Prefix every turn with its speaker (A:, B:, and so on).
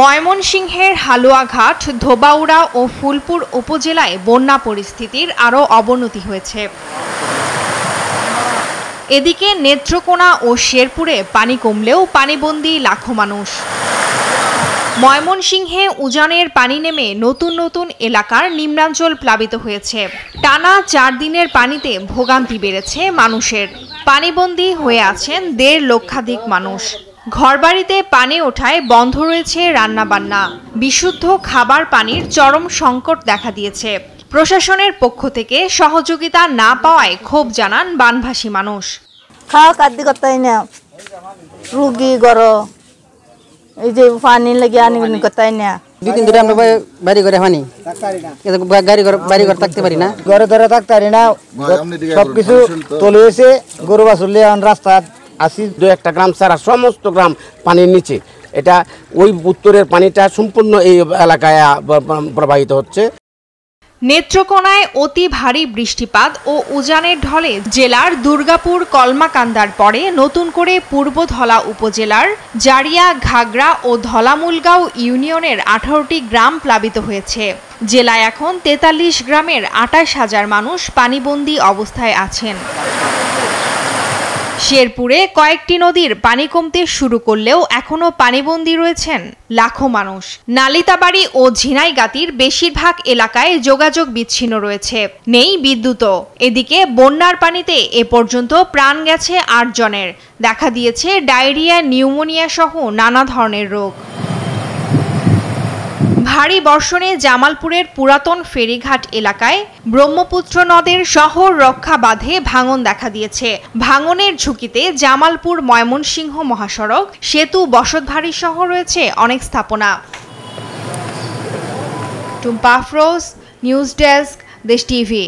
A: ময়মনসিংহের হালুয়াঘাট, ধোবাউড়া ও ফুলপুর উপজেলায় বন্যা পরিস্থিতির আরও অবনতি হয়েছে। এদিকে নেত্রকোনা ও শেরপুরে পানি কমলেও পানিবন্দী লাখো মানুষ। ময়মনসিংহে উজানের পানি নেমে নতুন নতুন এলাকার নিম্নাঞ্চল প্লাবিত হয়েছে। টানা ৪ দিনের পানিতে ভোগান্তি বেড়েছে মানুষের। পানিবন্দী হয়ে আছেন ১.৫ লক্ষাধিক মানুষ। ঘরবাড়িতে পানি ওঠায় বন্ধ রয়েছে রান্নাবান্না। বিশুদ্ধ খাবার পানির চরম সংকট দেখা দিয়েছে। প্রশাসনের পক্ষ থেকে সহযোগিতা না পাওয়ায় ক্ষোভ জানান বানভাসী মানুষ।
B: খাওয়া খাদ্য করতেই না, রুগী গড় এই যে পানি লাগে আনি করতেই না।
C: 2 দিন ধরে আমরা বাড়ি ঘরে পানি, বাড়ি ঘর থাকতে পারি না,
D: ঘরে ধরে থাকতে পারি না। সবকিছু তলে হয়েছে, গরু বাছুরলে রাস্তা আসি।
E: 2-1টা গ্রাম ছাড়া সমস্ত গ্রাম পানির নিচে। এটা ওই উত্তরের পানিটা সম্পূর্ণ এই এলাকায় প্রবাহিত হচ্ছে।
A: নেত্রকোনায় অতি ভারী বৃষ্টিপাত ও উজানের ঢলে জেলার দুর্গাপুর কলমাকান্দার পরে নতুন করে পূর্বধলা উপজেলার জারিয়া, ঘাগড়া ও ধলামুলগাঁও ইউনিয়নের 18টি গ্রাম প্লাবিত হয়েছে। জেলায় এখন 43 গ্রামের 28,000 মানুষ পানিবন্দী অবস্থায় আছেন। শেরপুরে কয়েকটি নদীর পানি কমতে শুরু করলেও এখনও পানিবন্দী রয়েছেন লাখো মানুষ। নালিতাবাড়ি ও ঝিনাইগাতির বেশিরভাগ এলাকায় যোগাযোগ বিচ্ছিন্ন রয়েছে, নেই বিদ্যুৎও। এদিকে বন্যার পানিতে এ পর্যন্ত প্রাণ গেছে 8 জনের। দেখা দিয়েছে ডায়রিয়া, নিউমোনিয়া সহ নানা ধরনের রোগ। ভারী বর্ষণে জামালপুরের পুরাতন ফেরিঘাট এলাকায় ব্রহ্মপুত্র নদের শহর রক্ষা বাঁধে ভাঙন দেখা দিয়েছে। ভাঙনের ঝুঁকিতে জামালপুর ময়মনসিংহ মহাসড়ক, সেতু, বসতবাড়ি সহ রয়েছে অনেক স্থাপনা। টুম্পা আফরোজ, নিউজ ডেস্ক, দেশ টিভি।